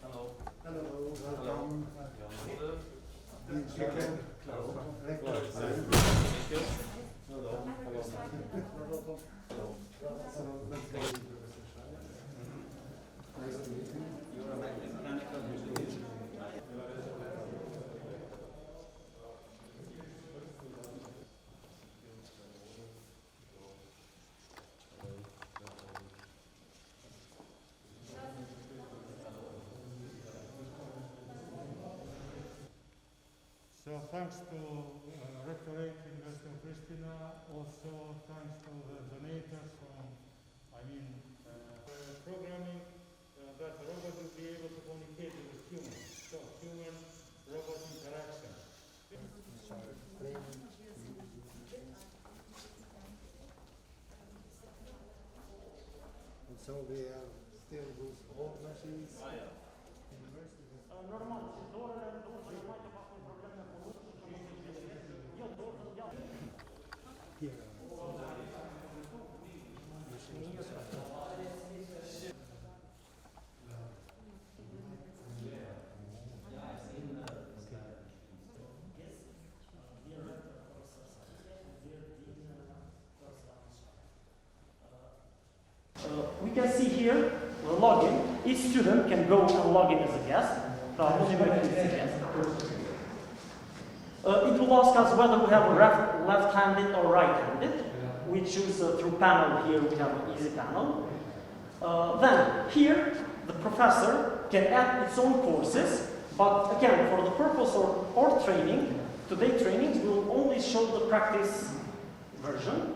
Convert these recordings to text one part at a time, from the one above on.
Hello. Hello, welcome. Chicken. Hello. Thank you. Hello. Hello. Nice to meet you. You're a mechanical engineer. So thanks to Rectorate University of Pristina, also thanks to the donators from, programming that the robot will be able to communicate with humans. So human-robot interaction. And so we have still those old machines. Here. We can see here the login. Each student can go and log in as a guest. It will ask us whether we have a left-handed or right-handed. We choose through panel here, we have an easy panel. Then here, the professor can add its own courses, but again, for the purpose of our training, today trainings will only show the practice version.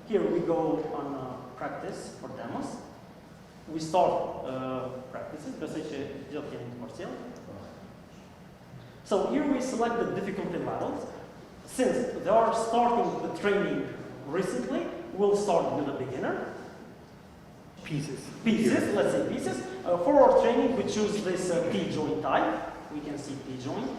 Here we go on practice for demos. We start practices, so here we select the difficulty levels. Since they are starting the training recently, we'll start with a beginner. Pieces, let's say pieces. For our training, we choose this P-joint type. We can see P-joint.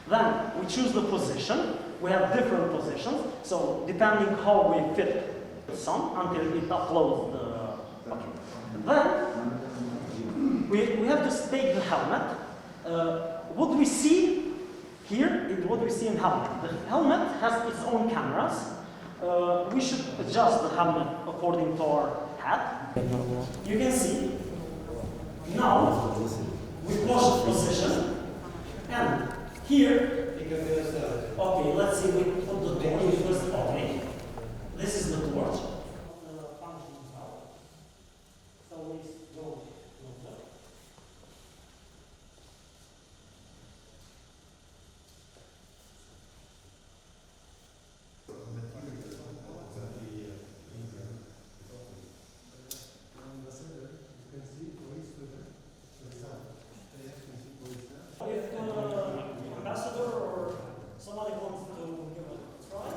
Then we choose the position. We have different positions, so depending how we fit some until it uploads the. Okay. Then we have to take the helmet. What we see here is what we see in helmet. The helmet has its own cameras. We should adjust the helmet according to our hat. You can see now we push position, and here. Okay, let's see. We put the torch first. Okay, this is the torch. If Ambasador or somebody wants to give it a try.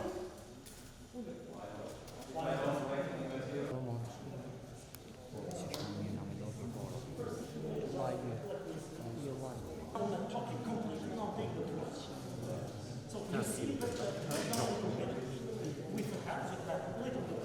So you see that with the hat, with that little bit.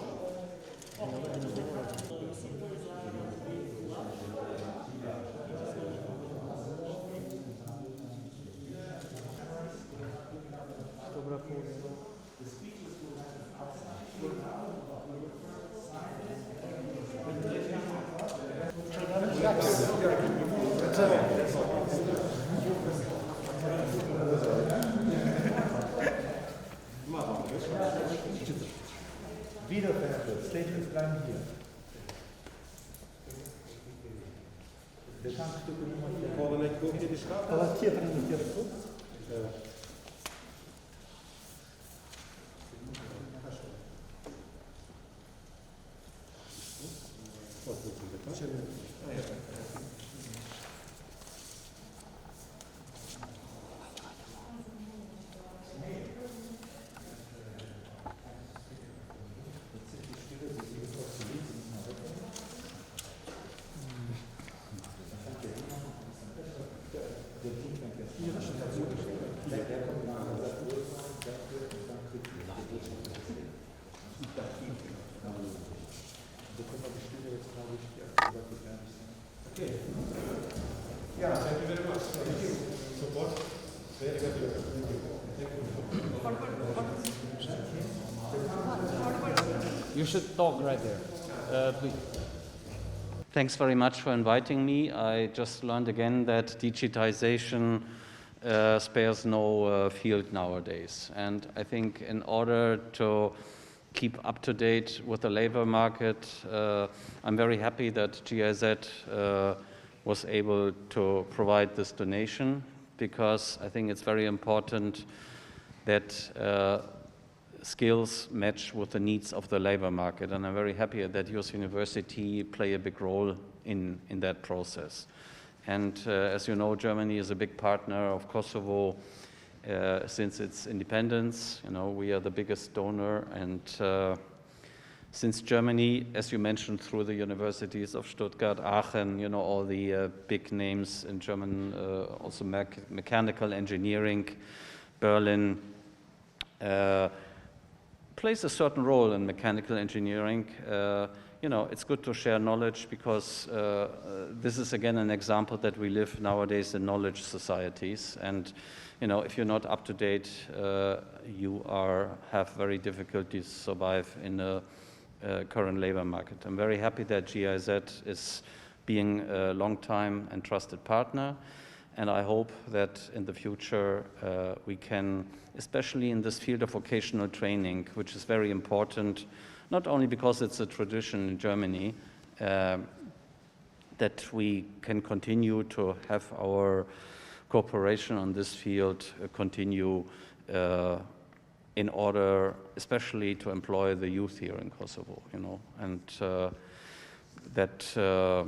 Wiederverwertet, steeds klein hier. De tankstukken niet Volgende week koop je de schap. Dat hier in de goed. Hier is het. You should talk right there, please. Thanks very much for inviting me. I just learned again that digitization spares no field nowadays. And I think in order to keep up to date with the labor market, I'm very happy that GIZ was able to provide this donation, because I think it's very important that skills match with the needs of the labor market. And I'm very happy that your university play a big role in that process. And as you know, Germany is a big partner of Kosovo since its independence. You know, we are the biggest donor, and since Germany, as you mentioned, through the universities of Stuttgart, Aachen, you know, all the big names in German, also mechanical engineering, Berlin, plays a certain role in mechanical engineering. You know, it's good to share knowledge, because this is again an example that we live nowadays in knowledge societies. And you know, if you're not up to date, you have very difficulty to survive in the current labor market. I'm very happy that GIZ is being a long-time and trusted partner. And I hope that in the future we can, especially in this field of vocational training, which is very important, not only because it's a tradition in Germany, that we can continue to have our cooperation on this field continue in order especially to employ the youth here in Kosovo, you know, and that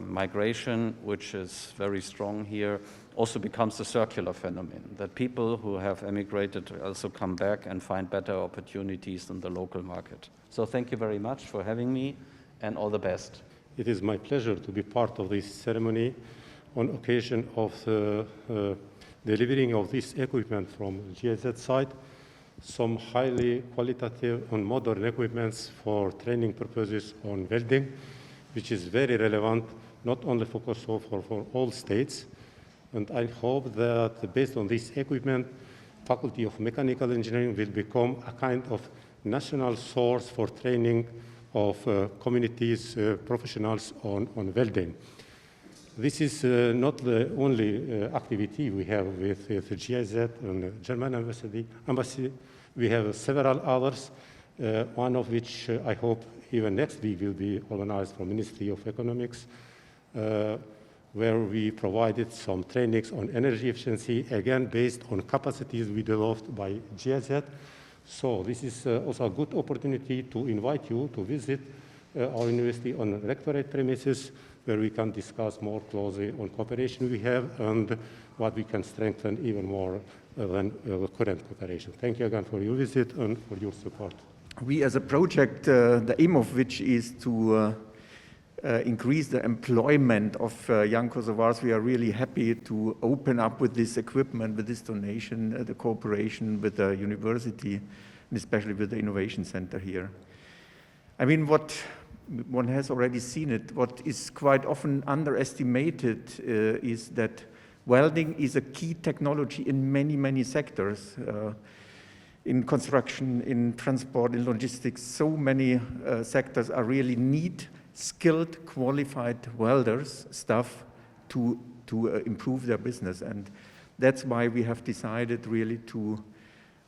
migration, which is very strong here, also becomes a circular phenomenon, that people who have emigrated also come back and find better opportunities in the local market. So thank you very much for having me, and all the best. It is my pleasure to be part of this ceremony on occasion of the delivering of this equipment from GIZ side, some highly qualitative and modern equipments for training purposes on welding, which is very relevant not only for Kosovo, for all states. And I hope that based on this equipment, Faculty of Mechanical Engineering will become a kind of national source for training of communities, professionals on welding. This is not the only activity we have with the GIZ and the German embassy. We have several others, one of which I hope even next week will be organized from Ministry of Economics, where we provided some trainings on energy efficiency, again based on capacities we developed by GIZ. So this is also a good opportunity to invite you to visit our university on rectorate premises, where we can discuss more closely on cooperation we have and what we can strengthen even more than current cooperation. Thank you again for your visit and for your support. We as a project, the aim of which is to increase the employment of young Kosovars, we are really happy to open up with this equipment, with this donation, the cooperation with the university, and especially with the Innovation Center here. I mean, what one has already seen it, what is quite often underestimated is that welding is a key technology in many, many sectors. In construction, in transport, in logistics, so many sectors are really need skilled, qualified welders, staff to improve their business. And that's why we have decided really to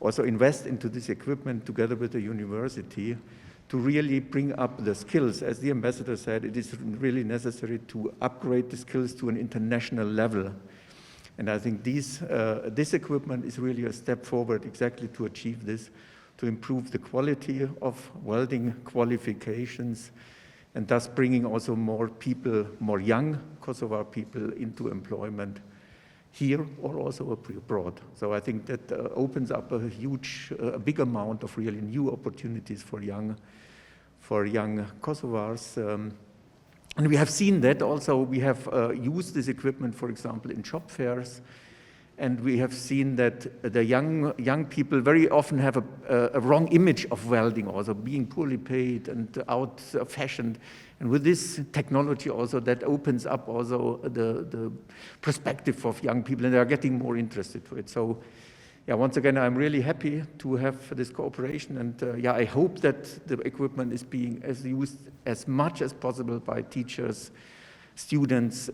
also invest into this equipment together with the university to really bring up the skills. As the ambassador said, it is really necessary to upgrade the skills to an international level. And I think this equipment is really a step forward exactly to achieve this, to improve the quality of welding qualifications, and thus bringing also more people, more young Kosovar people into employment here or also abroad. So I think that opens up a big amount of really new opportunities for young Kosovars. And we have seen that also. We have used this equipment, for example, in job fairs, and we have seen that the young people very often have a wrong image of welding, also being poorly paid and out-fashioned. And with this technology also, that opens up also the perspective of young people, and they are getting more interested to it. So yeah, once again, I'm really happy to have this cooperation, and yeah, I hope that the equipment is being used as much as possible by teachers, students,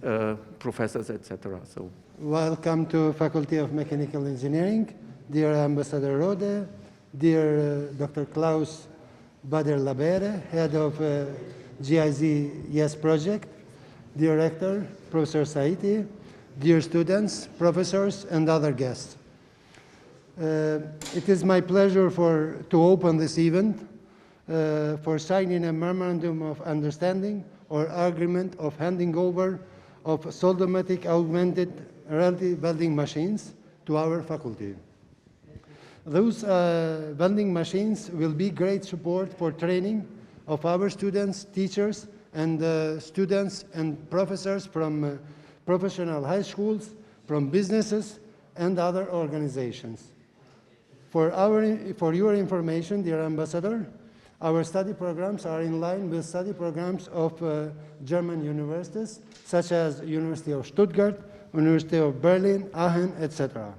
professors, etc. So, welcome to Faculty of Mechanical Engineering, dear Ambassador Rode, dear Dr. Klaus Bader-Labere, head of GIZ YES project, dear Rector, Professor Saiti, dear students, professors, and other guests. It is my pleasure to open this event for signing a memorandum of understanding or agreement of handing over of soldomatic augmented reality welding machines to our faculty. Those welding machines will be great support for training of our students, teachers, and students and professors from professional high schools, from businesses, and other organizations. For your information, dear Ambassador, our study programs are in line with study programs of German universities, such as University of Stuttgart, University of Berlin, Aachen, etc.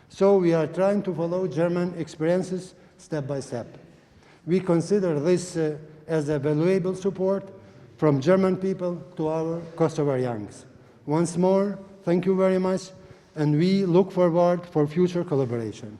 So we are trying to follow German experiences step by step. We consider this as a valuable support from German people to our Kosovar youngs. Once more, thank you very much, and we look forward for future collaboration.